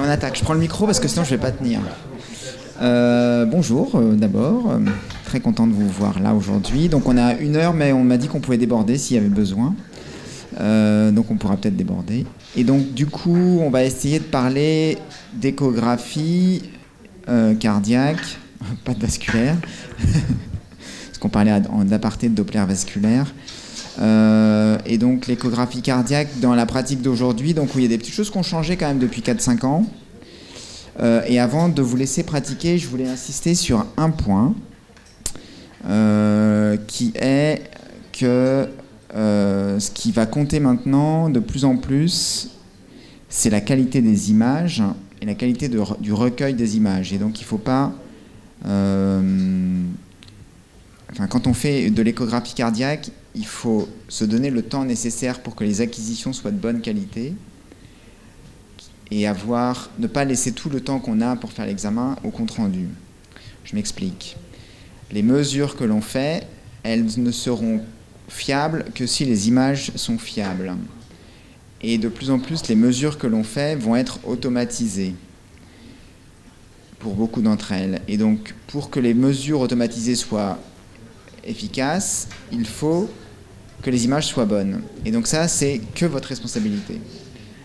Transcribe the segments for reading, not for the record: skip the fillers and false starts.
on attaque. Je prends le micro parce que sinon je ne vais pas tenir. Bonjour d'abord, très content de vous voir là aujourd'hui. Donc on a 1 heure, mais on m'a dit qu'on pouvait déborder s'il y avait besoin. Donc on pourra peut-être déborder. Et donc du coup, on va essayer de parler d'échographie cardiaque, pas de vasculaire, parce qu'on parlait en aparté de Doppler vasculaire. Et donc l'échographie cardiaque dans la pratique d'aujourd'hui, donc où il y a des petites choses qui ont changé quand même depuis 4-5 ans. Et avant de vous laisser pratiquer, je voulais insister sur un point qui est que ce qui va compter maintenant de plus en plus, c'est la qualité des images et la qualité du recueil des images. Et donc il ne faut pas... quand on fait de l'échographie cardiaque, il faut se donner le temps nécessaire pour que les acquisitions soient de bonne qualité et ne pas laisser tout le temps qu'on a pour faire l'examen au compte-rendu. Je m'explique. Les mesures que l'on fait, elles ne seront fiables que si les images sont fiables. Et de plus en plus, les mesures que l'on fait vont être automatisées pour beaucoup d'entre elles. Et donc, pour que les mesures automatisées soient efficaces, il faut que les images soient bonnes. Et donc ça, c'est que votre responsabilité.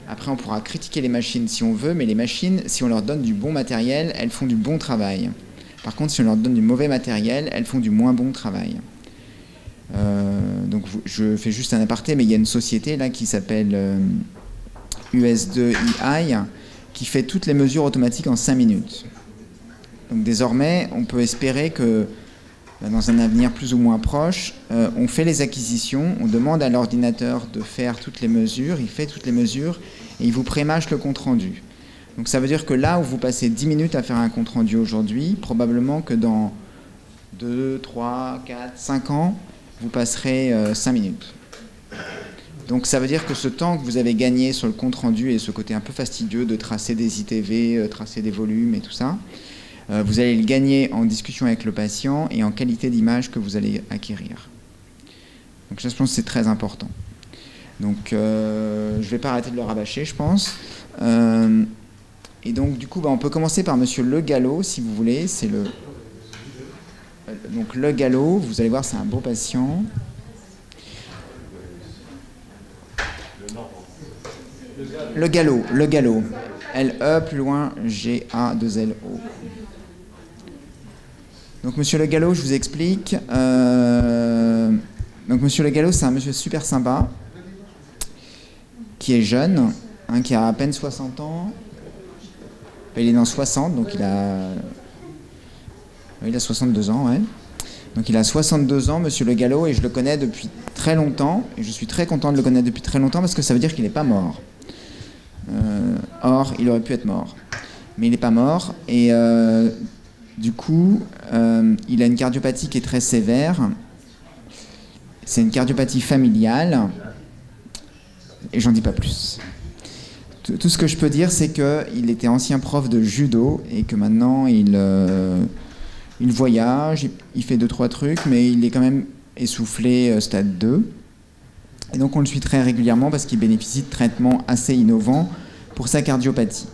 Après, on pourra critiquer les machines si on veut, mais les machines, si on leur donne du bon matériel, elles font du bon travail. Par contre, si on leur donne du mauvais matériel, elles font du moins bon travail. Donc je fais juste un aparté, mais il y a une société là qui s'appelle US2EI qui fait toutes les mesures automatiques en 5 minutes. Donc désormais, on peut espérer que dans un avenir plus ou moins proche, on fait les acquisitions, on demande à l'ordinateur de faire toutes les mesures, il fait toutes les mesures et il vous prémâche le compte-rendu. Donc ça veut dire que là où vous passez 10 minutes à faire un compte-rendu aujourd'hui, probablement que dans 2, 3, 4, 5 ans, vous passerez 5 minutes. Donc ça veut dire que ce temps que vous avez gagné sur le compte-rendu et ce côté un peu fastidieux de tracer des ITV, tracer des volumes et tout ça, vous allez le gagner en discussion avec le patient et en qualité d'image que vous allez acquérir. Donc je pense que c'est très important. Donc je ne vais pas arrêter de le rabâcher, je pense. Et donc du coup, on peut commencer par Monsieur Le Gallo, si vous voulez. C'est le... Donc Le Gallo, vous allez voir, c'est un beau patient. Le Gallo. L-E, plus loin, G-A-2-L-O. Donc Monsieur Le Gallo, je vous explique. Donc Monsieur Le Gallo, c'est un monsieur super sympa, qui est jeune, qui a à peine 60 ans. Il est dans 60, donc il a 62 ans, ouais. Donc il a 62 ans, Monsieur Le Gallo, et je le connais depuis très longtemps, et je suis très content de le connaître depuis très longtemps, parce que ça veut dire qu'il n'est pas mort. Or, il aurait pu être mort. Mais il n'est pas mort, et du coup, il a une cardiopathie qui est très sévère. C'est une cardiopathie familiale, et j'en dis pas plus. Tout ce que je peux dire, c'est qu'il était ancien prof de judo, et que maintenant, il voyage, il fait 2-3 trucs, mais il est quand même essoufflé stade 2. Et donc on le suit très régulièrement parce qu'il bénéficie de traitements assez innovants pour sa cardiopathie.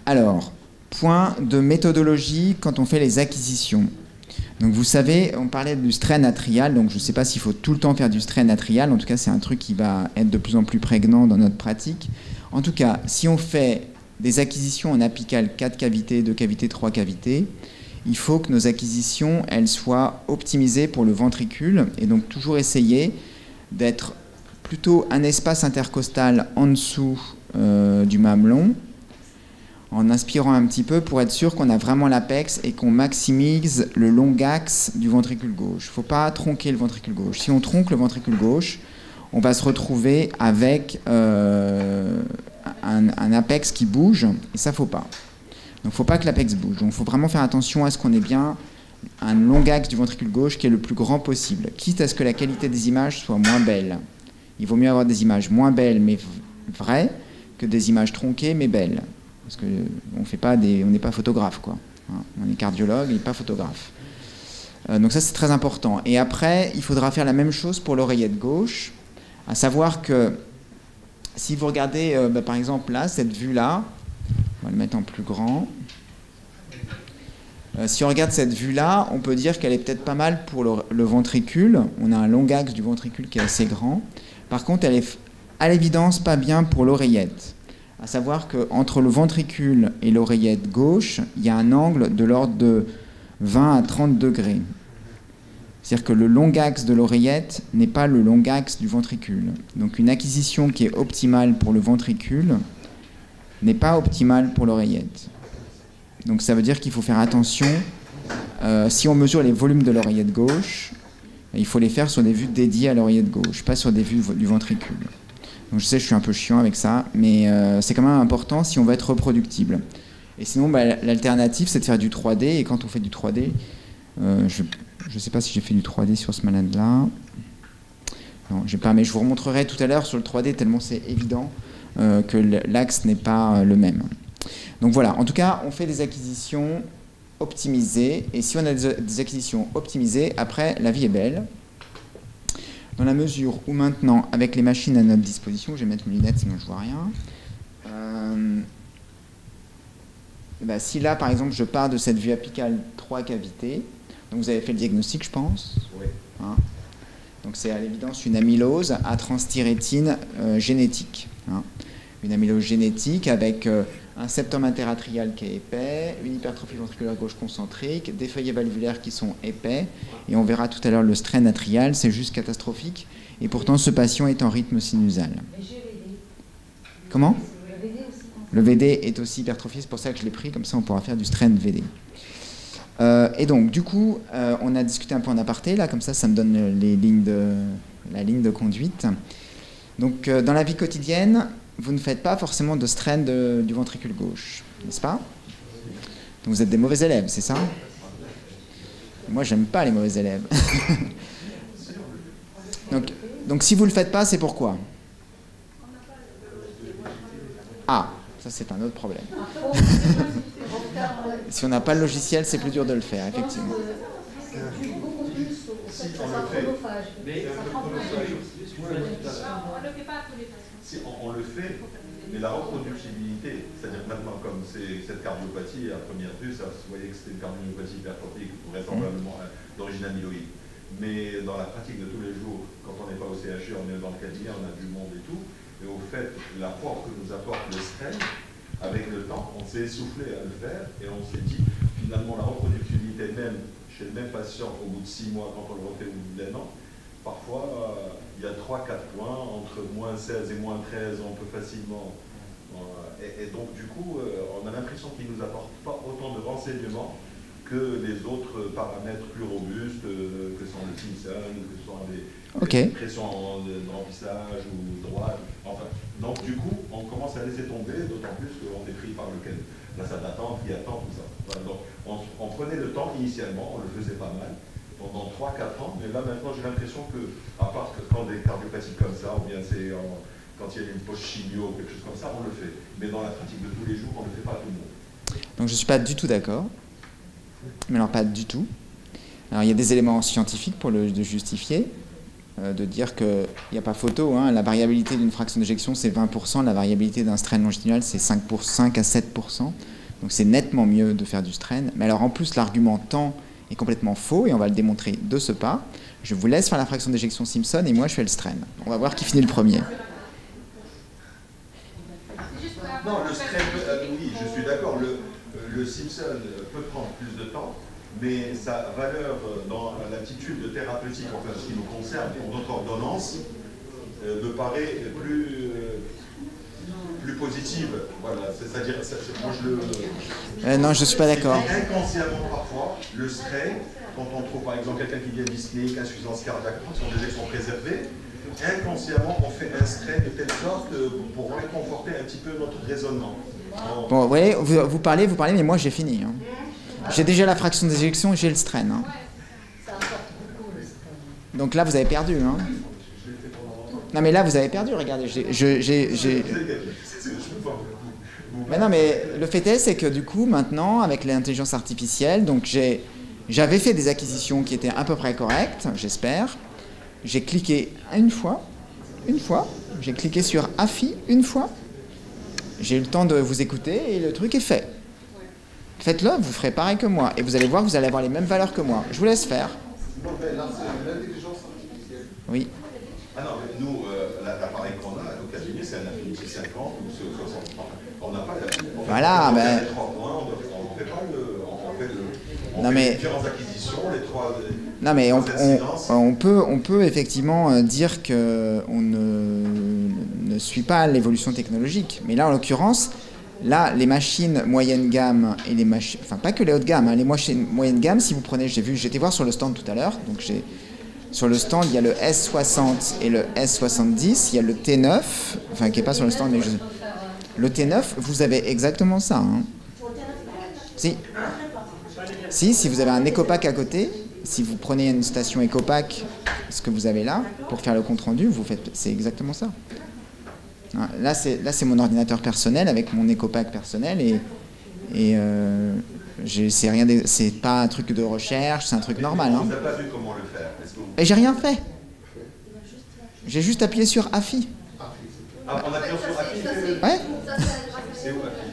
Alors, point de méthodologie quand on fait les acquisitions. Donc vous savez, on parlait du strain atrial, donc je ne sais pas s'il faut tout le temps faire du strain atrial, en tout cas c'est un truc qui va être de plus en plus prégnant dans notre pratique. En tout cas, si on fait des acquisitions en apicale 4 cavités, 2 cavités, 3 cavités, il faut que nos acquisitions, elles soient optimisées pour le ventricule, et donc toujours essayer d'être plutôt un espace intercostal en dessous du mamelon, en inspirant un petit peu pour être sûr qu'on a vraiment l'apex et qu'on maximise le long axe du ventricule gauche. Il ne faut pas tronquer le ventricule gauche. Si on tronque le ventricule gauche, on va se retrouver avec un apex qui bouge, et ça, il ne faut pas. Donc il ne faut pas que l'apex bouge. Donc il faut vraiment faire attention à ce qu'on ait bien un long axe du ventricule gauche qui est le plus grand possible, quitte à ce que la qualité des images soit moins belle. Il vaut mieux avoir des images moins belles mais vraies que des images tronquées mais belles. Parce qu'on n'est pas photographe, quoi. On est cardiologue et pas photographe. Donc ça, c'est très important. Et après, il faudra faire la même chose pour l'oreillette gauche, à savoir que si vous regardez, par exemple là, cette vue-là, On va le mettre en plus grand. Si on regarde cette vue-là, on peut dire qu'elle est peut-être pas mal pour le ventricule. On a un long axe du ventricule qui est assez grand. Par contre, elle est à l'évidence pas bien pour l'oreillette. À savoir qu'entre le ventricule et l'oreillette gauche, il y a un angle de l'ordre de 20 à 30 degrés. C'est-à-dire que le long axe de l'oreillette n'est pas le long axe du ventricule. Donc une acquisition qui est optimale pour le ventricule n'est pas optimale pour l'oreillette. Donc ça veut dire qu'il faut faire attention. Si on mesure les volumes de l'oreillette gauche, il faut les faire sur des vues dédiées à l'oreillette gauche, pas sur des vues du ventricule. Donc je sais, je suis un peu chiant avec ça, mais c'est quand même important si on veut être reproductible. Et sinon, l'alternative, c'est de faire du 3D. Et quand on fait du 3D, je ne sais pas si j'ai fait du 3D sur ce malade-là. Non, j'ai pas, mais je vous remontrerai tout à l'heure sur le 3D, tellement c'est évident que l'axe n'est pas le même. Donc voilà, en tout cas, on fait des acquisitions optimisées. Et si on a des acquisitions optimisées, après, la vie est belle. Dans la mesure où maintenant, avec les machines à notre disposition, je vais mettre mes lunettes sinon je ne vois rien. Si là, par exemple, je pars de cette vue apicale 3 cavités, donc vous avez fait le diagnostic, je pense. Oui. Hein, donc c'est à l'évidence une amylose à transthyrétine génétique. Hein. Une amylose génétique avec un septum interatrial qui est épais, une hypertrophie ventriculaire gauche concentrique, des feuillets valvulaires qui sont épais, et on verra tout à l'heure le strain atrial, c'est juste catastrophique, et pourtant ce patient est en rythme sinusal. Comment ? Le VD est aussi hypertrophié, c'est pour ça que je l'ai pris, comme ça on pourra faire du strain VD. Et donc, du coup, on a discuté un peu en aparté, là, comme ça me donne la ligne de conduite. Donc, dans la vie quotidienne, vous ne faites pas forcément de strain du ventricule gauche, n'est-ce pas? Donc vous êtes des mauvais élèves, c'est ça? Moi, j'aime pas les mauvais élèves. donc si vous ne le faites pas, c'est pourquoi? Ah, ça c'est un autre problème. Si on n'a pas le logiciel, c'est plus dur de le faire, effectivement. Si on le fait, mais la reproductibilité, c'est-à-dire maintenant comme c'est cette cardiopathie, à première vue, ça, vous voyez que c'est une cardiopathie hypertrophique, vraisemblablement d'origine amyloïde. Mais dans la pratique de tous les jours, quand on n'est pas au CHU, on est dans le cabinet, on a du monde et tout, et au fait, l'apport que nous apporte le strain, avec le temps, on s'est essoufflé à le faire, et on s'est dit, finalement, la reproductibilité même, chez le même patient, au bout de 6 mois, quand on le refait au bout d'un an, parfois, il y a 3-4 points, entre moins 16 et moins 13, on peut facilement... et donc, du coup, on a l'impression qu'il ne nous apporte pas autant de renseignements que les autres paramètres plus robustes, que sont le Simpson, que sont les pressions de remplissage ou droite. Enfin, donc, du coup, on commence à laisser tomber, d'autant plus qu'on est pris par la salle d'attente qui attend tout ça. Voilà, donc, on prenait le temps initialement, on le faisait pas mal, pendant 3-4 ans, mais là maintenant j'ai l'impression que, à part que quand des cardiopathies comme ça, ou bien c'est quand il y a une post-chimio ou quelque chose comme ça, on le fait. Mais dans la pratique de tous les jours, on ne le fait pas à tout le monde. Donc je ne suis pas du tout d'accord. Mais alors pas du tout. Alors il y a des éléments scientifiques pour le justifier, de dire qu'il n'y a pas photo, hein, la variabilité d'une fraction d'éjection c'est 20%, la variabilité d'un strain longitudinal c'est 5 à 7%. Donc c'est nettement mieux de faire du strain. Mais alors en plus l'argument temps est complètement faux et on va le démontrer de ce pas. Je vous laisse faire la fraction d'éjection Simpson et moi je fais le strain. On va voir qui finit le premier. Non, le strain, oui, je suis d'accord, le Simpson peut prendre plus de temps, mais sa valeur dans l'attitude thérapeutique, enfin ce qui nous concerne, pour notre ordonnance, me paraît plus positive. Voilà, c'est-à-dire, moi je le... non, je ne suis pas d'accord. Inconsciemment parfois, le strain, quand on trouve par exemple quelqu'un qui vient dyspnéique, insuffisance cardiaque, qui sont des électrons préservés, inconsciemment on fait un strain de telle sorte pour réconforter un petit peu notre raisonnement. Bon, vous voyez, vous parlez, mais moi j'ai fini. Hein. J'ai déjà la fraction d'éjection et j'ai le strain. Hein. Donc là, vous avez perdu. Hein. Non, mais là, vous avez perdu, regardez. Mais non, mais le fait est, c'est que du coup, maintenant, avec l'intelligence artificielle, donc j'avais fait des acquisitions qui étaient à peu près correctes, j'espère. J'ai cliqué une fois, j'ai cliqué sur AFI une fois, J'ai eu le temps de vous écouter et le truc est fait. Faites-le, vous ferez pareil que moi. Et vous allez voir, vous allez avoir les mêmes valeurs que moi. Je vous laisse faire. Non, mais là, c'est l'intelligence artificielle. Oui. Ah non, mais nous, l'appareil qu'on a à nos cabinets, c'est un Infinity 50 ou 60. On n'a pas Voilà, ben... On fait pas le... On non, fait mais... les différentes acquisitions, les trois... Non, mais on peut effectivement dire qu'on ne suit pas l'évolution technologique. Mais là, en l'occurrence, là, les machines moyenne gamme et les machines... Enfin, pas que les haut de gamme, hein, les machines moyenne gamme, si vous prenez... J'étais voir sur le stand tout à l'heure, donc sur le stand, il y a le S60 et le S70, il y a le T9, enfin, qui n'est pas sur le stand, mais le T9, vous avez exactement ça. Hein. Si vous avez un Ecopack à côté, si vous prenez une station Ecopack, ce que vous avez là, pour faire le compte-rendu, c'est exactement ça. Là, c'est mon ordinateur personnel avec mon Ecopack personnel c'est pas un truc de recherche, c'est un truc normal. Hein. Vous n'avez pas vu comment le faire. Et j'ai rien fait. J'ai juste appuyé sur AFI. Ah, on appuie sur AFI. Ouais. C'est où AFI?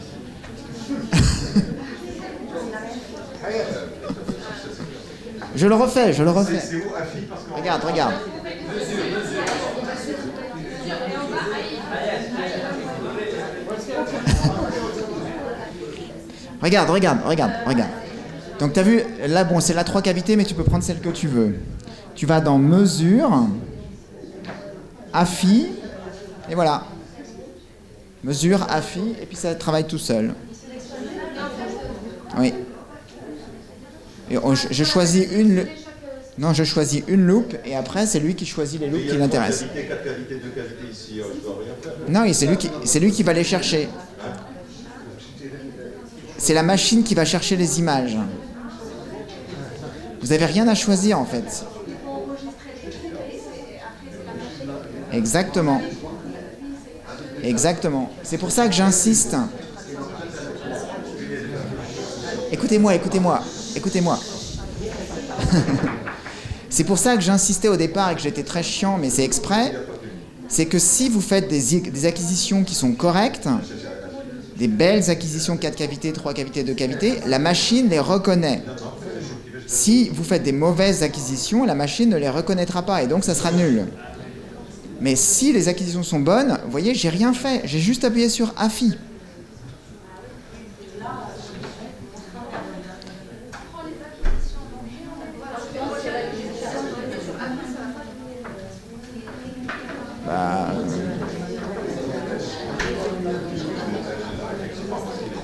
Je le refais. C'est où AFI parce qu'on... Regarde. Regarde. Donc tu as vu, là bon c'est la 3 cavités mais tu peux prendre celle que tu veux. Tu vas dans mesure, AFI, et voilà. Mesure, AFI, et puis ça travaille tout seul. Oui. Et je choisis une... Non, je choisis une loupe, et après c'est lui qui choisit les loupes qui l'intéressent. Il y a 4 cavités, 2 cavités ici, je dois rien faire. Non, et c'est lui qui va les chercher. C'est la machine qui va chercher les images. Vous n'avez rien à choisir en fait. Exactement. C'est pour ça que j'insiste. Écoutez-moi. C'est pour ça que j'insistais au départ et que j'étais très chiant, mais c'est exprès. C'est que si vous faites des acquisitions qui sont correctes, des belles acquisitions 4 cavités, 3 cavités, 2 cavités, la machine les reconnaît. Si vous faites des mauvaises acquisitions, la machine ne les reconnaîtra pas et donc ça sera nul. Mais si les acquisitions sont bonnes, vous voyez, j'ai rien fait, j'ai juste appuyé sur AFI.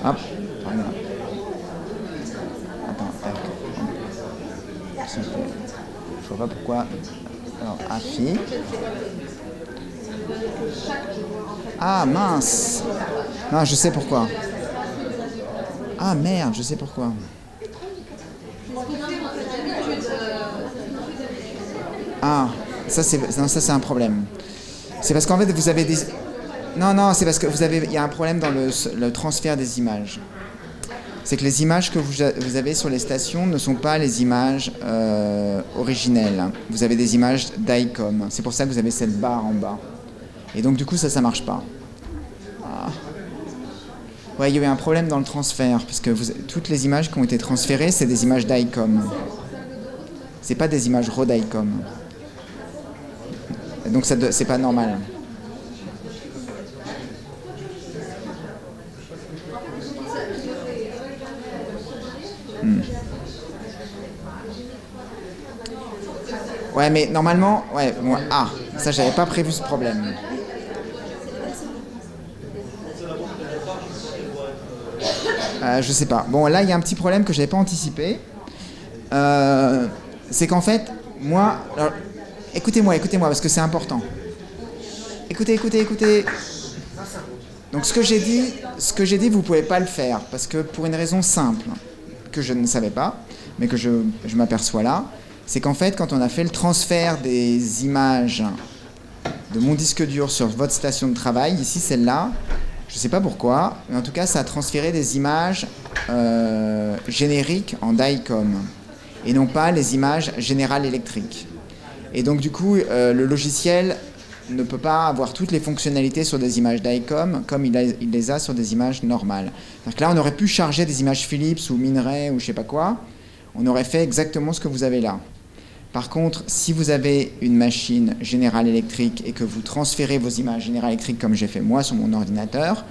Hop, voilà. Attends, je vois pas pourquoi. Alors, AFI. Ah mince. Non, je sais pourquoi. Ah merde, je sais pourquoi. Ah, ça c'est un problème. C'est parce qu'en fait vous avez des... Non, c'est parce que il y a un problème dans le transfert des images. C'est que les images que vous avez sur les stations ne sont pas les images originelles. Vous avez des images d'ICOM. C'est pour ça que vous avez cette barre en bas. Et donc du coup ça marche pas. Ah. Ouais, il y avait un problème dans le transfert, parce que toutes les images qui ont été transférées, c'est des images d'ICOM. C'est pas des images raw d'ICOM. Donc c'est pas normal. Ouais, mais normalement, ouais, moi, ça j'avais pas prévu ce problème. Je sais pas. Bon, là il y a un petit problème que j'avais pas anticipé. C'est qu'en fait, moi, alors, écoutez-moi, parce que c'est important. Écoutez. Donc ce que j'ai dit, vous pouvez pas le faire, parce que pour une raison simple, que je ne savais pas, mais que je m'aperçois là, c'est qu'en fait, quand on a fait le transfert des images de mon disque dur sur votre station de travail, ici celle-là, je ne sais pas pourquoi, mais en tout cas, ça a transféré des images génériques en DICOM, et non pas les images générales électriques. Et donc du coup, le logiciel ne peut pas avoir toutes les fonctionnalités sur des images d'ICOM comme il les a sur des images normales. Donc là, on aurait pu charger des images Philips ou Minerai ou je sais pas quoi. On aurait fait exactement ce que vous avez là. Par contre, si vous avez une machine General Electric et que vous transférez vos images General Electric comme j'ai fait moi sur mon ordinateur,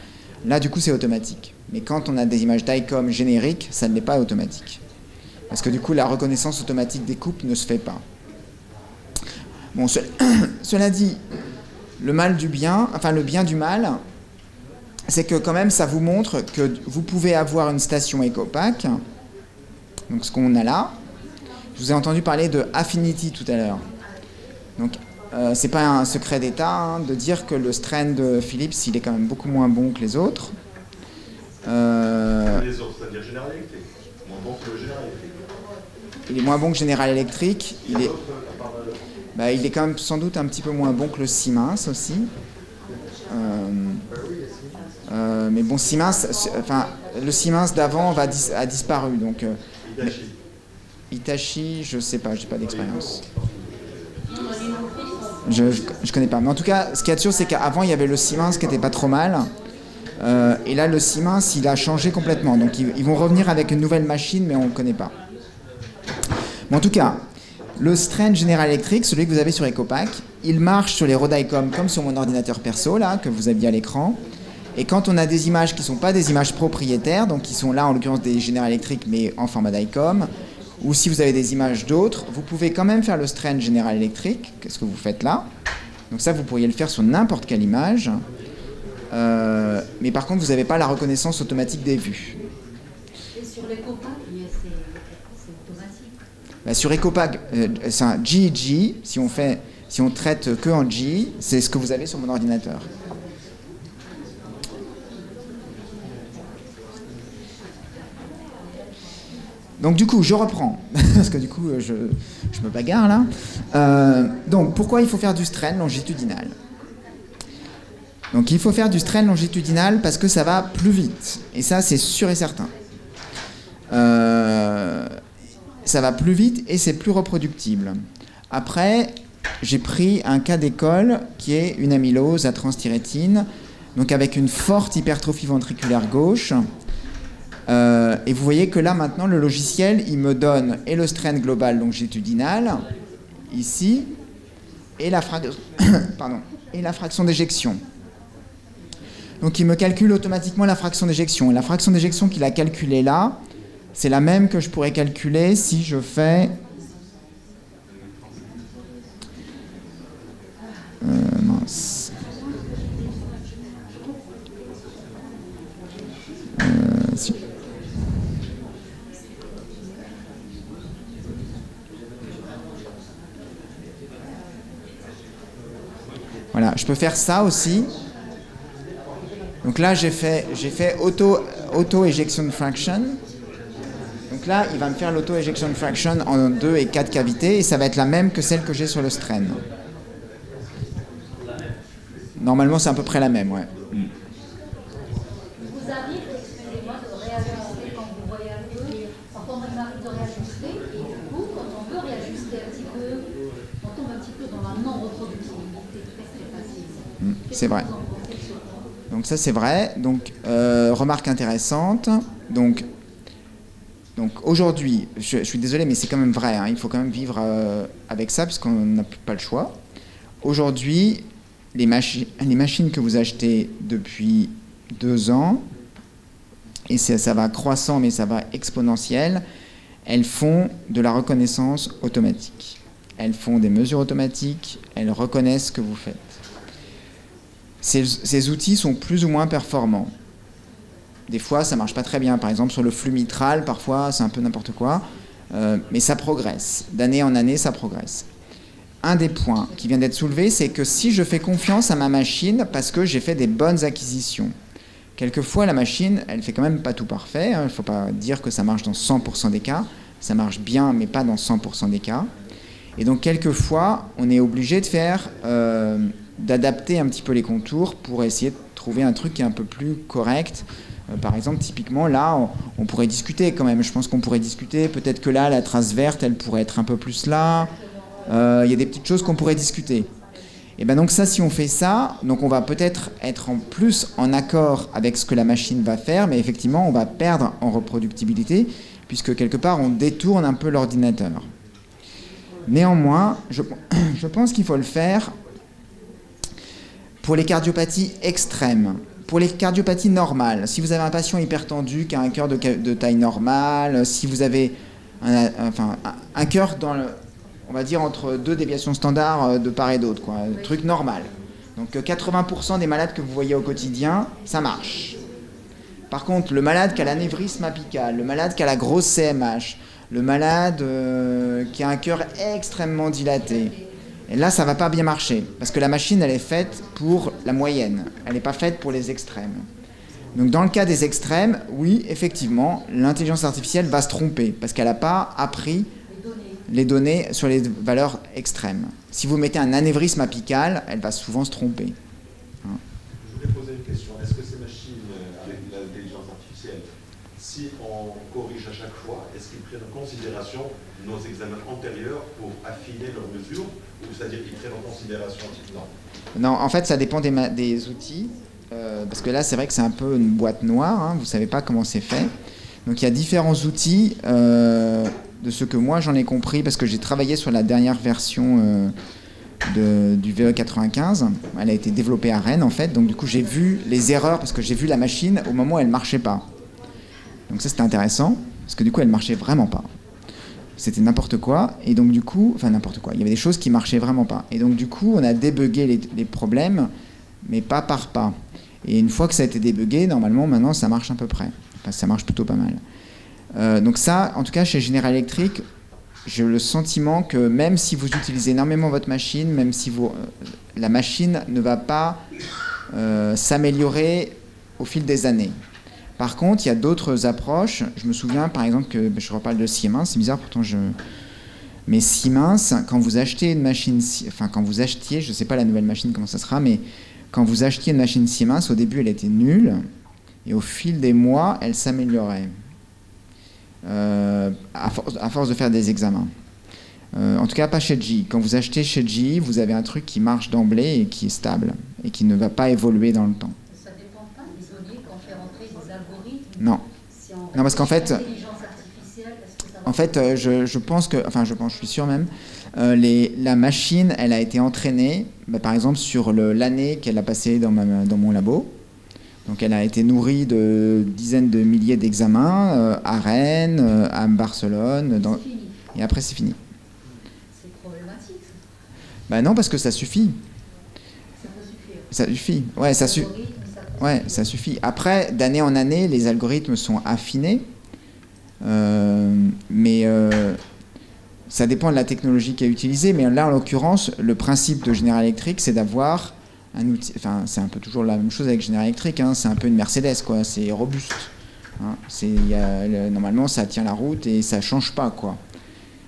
là, du coup, c'est automatique. Mais quand on a des images d'ICOM génériques, ça ne l'est pas automatique. Parce que du coup, la reconnaissance automatique des coupes ne se fait pas. Bon, cela dit, le mal du bien, enfin le bien du mal, c'est que quand même, ça vous montre que vous pouvez avoir une station EcoPack, donc ce qu'on a là. Je vous ai entendu parler de Affinity tout à l'heure. Donc, c'est pas un secret d'État hein, de dire que le strain de Philips, il est quand même beaucoup moins bon que les autres. Les autres, c'est-à-dire General Electric. Moins bon que le General Electric. Il est moins bon que General Electric. Il est quand même sans doute un petit peu moins bon que le Siemens aussi. Mais bon, Siemens, enfin, le Siemens d'avant a disparu. Donc, Hitachi, je sais pas, j'ai pas d'expérience. Je connais pas. Mais en tout cas, ce qu'il y a de sûr, c'est qu'avant, il y avait le Siemens qui était pas trop mal. Et là, le Siemens, il a changé complètement. Donc, ils vont revenir avec une nouvelle machine, mais on ne le connaît pas. Mais en tout cas, le strain General Electric, celui que vous avez sur EcoPack, il marche sur les Rodicom comme sur mon ordinateur perso, là, que vous aviez à l'écran. Et quand on a des images qui ne sont pas des images propriétaires, donc qui sont là, en l'occurrence, des General Electric, mais en format d'ICOM, ou si vous avez des images d'autres, vous pouvez quand même faire le strain General Electric, qu'est-ce que vous faites là. Donc ça, vous pourriez le faire sur n'importe quelle image. Mais par contre, vous n'avez pas la reconnaissance automatique des vues. Et sur l'EcoPack, c'est automatique. Sur EcoPack, c'est un GEG. Si on traite que en G, c'est ce que vous avez sur mon ordinateur. Donc du coup, je reprends, parce que du coup, je me bagarre là. Donc, pourquoi il faut faire du strain longitudinal ? Donc, il faut faire du strain longitudinal parce que ça va plus vite. Et ça, c'est sûr et certain. Ça va plus vite et c'est plus reproductible. Après, j'ai pris un cas d'école qui est une amylose à transthyrétine, donc avec une forte hypertrophie ventriculaire gauche. Et vous voyez que là, maintenant, le logiciel, il me donne et le strain global longitudinal, ici, et la fraction d'éjection. Donc, il me calcule automatiquement la fraction d'éjection. Et la fraction d'éjection qu'il a calculée là, c'est la même que je pourrais calculer si je fais... mince. Voilà, je peux faire ça aussi. Donc là, j'ai fait auto ejection fraction. Donc là, il va me faire l'auto ejection fraction en 2 et 4 cavités et ça va être la même que celle que j'ai sur le strain. Normalement, c'est à peu près la même, ouais. Vous arrivez, excusez-moi, de réajuster quand vous voyez un peu. Parfois, on arrive de réajuster et du coup, quand on veut réajuster un petit peu, on tombe un petit peu dans la non-reproductibilité. C'est vrai. Donc ça, c'est vrai. Donc, remarque intéressante. Donc aujourd'hui, je suis désolé, mais c'est quand même vrai. Hein, il faut quand même vivre avec ça, puisqu'on n'a pas le choix. Aujourd'hui, les machines que vous achetez depuis 2 ans, et ça va croissant, mais ça va exponentiel, elles font de la reconnaissance automatique. Elles font des mesures automatiques, elles reconnaissent ce que vous faites. Ces outils sont plus ou moins performants. Des fois, ça ne marche pas très bien. Par exemple, sur le flux mitral, parfois, c'est un peu n'importe quoi. Mais ça progresse. D'année en année, ça progresse. Un des points qui vient d'être soulevé, c'est que si je fais confiance à ma machine, parce que j'ai fait des bonnes acquisitions, quelquefois, la machine, elle ne fait quand même pas tout parfait. Il ne faut pas dire que ça marche dans 100% des cas. Ça marche bien, mais pas dans 100% des cas. Et donc, quelquefois, on est obligé de faire... d'adapter un petit peu les contours pour essayer de trouver un truc qui est un peu plus correct. Par exemple, typiquement, là, on pourrait discuter quand même. Je pense qu'on pourrait discuter. Peut-être que là, la trace verte, elle pourrait être un peu plus là. Il y a des petites choses qu'on pourrait discuter. Et ben donc ça, si on fait ça, donc on va peut-être être en plus en accord avec ce que la machine va faire, mais effectivement, on va perdre en reproductibilité, puisque quelque part, on détourne un peu l'ordinateur. Néanmoins, je pense qu'il faut le faire pour les cardiopathies extrêmes. Pour les cardiopathies normales, si vous avez un patient hypertendu qui a un cœur de taille normale, si vous avez un cœur dans le, on va dire entre deux déviations standards de part et d'autre, quoi, un truc normal. Donc 80% des malades que vous voyez au quotidien, ça marche. Par contre, le malade qui a l'anévrisme apical, le malade qui a la grosse CMH, le malade qui a un cœur extrêmement dilaté, et là, ça ne va pas bien marcher, parce que la machine, elle est faite pour la moyenne, elle n'est pas faite pour les extrêmes. Donc dans le cas des extrêmes, oui, effectivement, l'intelligence artificielle va se tromper, parce qu'elle n'a pas appris les données sur les valeurs extrêmes. Si vous mettez un anévrisme apical, elle va souvent se tromper. Je voulais poser une question. Est-ce que ces machines, avec l'intelligence artificielle, si on corrige à chaque fois, est-ce qu'ils prennent en considération nos examens antérieurs pour affiner leurs mesures, ou c'est-à-dire qu'ils prennent en considération un petit temps? Non, en fait, ça dépend des outils, parce que là, c'est vrai que c'est un peu une boîte noire, hein, vous ne savez pas comment c'est fait. Donc il y a différents outils, de ce que moi j'en ai compris, parce que j'ai travaillé sur la dernière version du VE95. Elle a été développée à Rennes, en fait. Donc du coup, j'ai vu les erreurs, parce que j'ai vu la machine au moment où elle ne marchait pas. Donc ça, c'était intéressant, parce que du coup, elle ne marchait vraiment pas. C'était n'importe quoi, et donc du coup, enfin n'importe quoi, il y avait des choses qui marchaient vraiment pas. Et donc du coup, on a débugué les problèmes, mais pas par pas. Et une fois que ça a été débugué, normalement, maintenant, ça marche à peu près. Enfin, ça marche plutôt pas mal. Donc ça, en tout cas, chez General Electric, j'ai le sentiment que même si vous utilisez énormément votre machine, même si la machine ne va pas s'améliorer au fil des années. Par contre, il y a d'autres approches. Je me souviens, par exemple, que je reparle de Siemens. C'est bizarre, pourtant mais Siemens, quand vous achetez une machine, enfin quand vous achetiez, je ne sais pas la nouvelle machine comment ça sera, mais quand vous achetiez une machine Siemens, au début, elle était nulle, et au fil des mois, elle s'améliorait. À force de faire des examens. En tout cas, pas chez GE. Quand vous achetez chez GE, vous avez un truc qui marche d'emblée et qui est stable, et qui ne va pas évoluer dans le temps. Non. Non, parce qu'en fait, je pense que, enfin, je suis sûr même, la machine, elle a été entraînée, par exemple, sur l'année qu'elle a passée dans mon labo. Donc, elle a été nourrie de dizaines de milliers d'examens à Rennes, à Barcelone, et après, c'est fini. C'est problématique, ça. Ben non, parce que ça suffit. Ça peut suffire. Ça suffit. Ouais, ça suffit. Ouais, ça suffit. Après, d'année en année, les algorithmes sont affinés, mais ça dépend de la technologie qui est utilisée. Mais là, en l'occurrence, le principe de General Electric, c'est d'avoir un outil. Enfin, c'est un peu toujours la même chose avec General Electric. Hein, c'est un peu une Mercedes, quoi. C'est robuste. Hein, normalement, ça tient la route et ça change pas, quoi.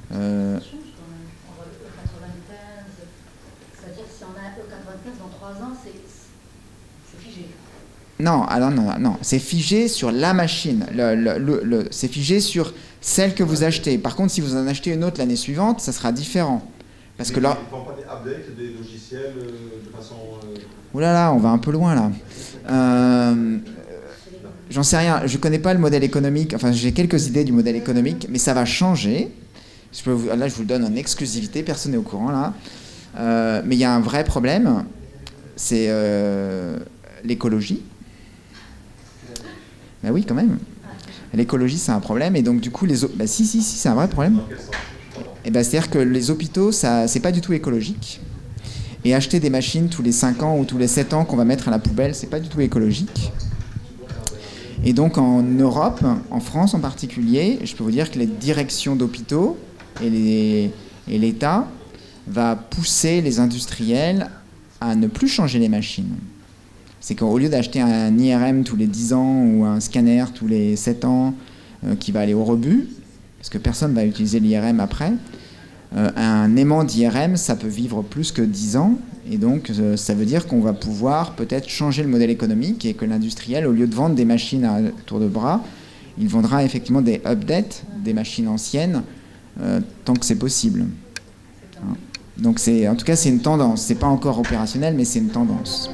Ça change quand même. On voit le E95. C'est-à-dire que si on a un E95 dans 3 ans, c'est figé. Non, alors non, c'est figé sur la machine. C'est figé sur celle que vous achetez. Par contre, si vous en achetez une autre l'année suivante, ça sera différent. Parce que là, ils ne font pas des updates des logiciels de façon... Ouh là là, on va un peu loin là. J'en sais rien. Je connais pas le modèle économique. Enfin, j'ai quelques idées du modèle économique, mais ça va changer. Là, je vous le donne en exclusivité. Personne n'est au courant là. Mais il y a un vrai problème. C'est l'écologie. Ben oui, quand même. L'écologie, c'est un problème. Et donc, du coup, si, c'est un vrai problème. Et ben, c'est-à-dire que les hôpitaux, c'est pas du tout écologique. Et acheter des machines tous les 5 ans ou tous les 7 ans qu'on va mettre à la poubelle, c'est pas du tout écologique. Et donc, en Europe, en France en particulier, je peux vous dire que les directions d'hôpitaux et l'État va pousser les industriels à ne plus changer les machines. C'est qu'au lieu d'acheter un IRM tous les 10 ans ou un scanner tous les 7 ans qui va aller au rebut, parce que personne ne va utiliser l'IRM après, un aimant d'IRM, ça peut vivre plus que 10 ans, et donc ça veut dire qu'on va pouvoir peut-être changer le modèle économique et que l'industriel, au lieu de vendre des machines à tour de bras, il vendra effectivement des updates, des machines anciennes, tant que c'est possible. Hein. Donc en tout cas c'est une tendance, c'est pas encore opérationnel mais c'est une tendance.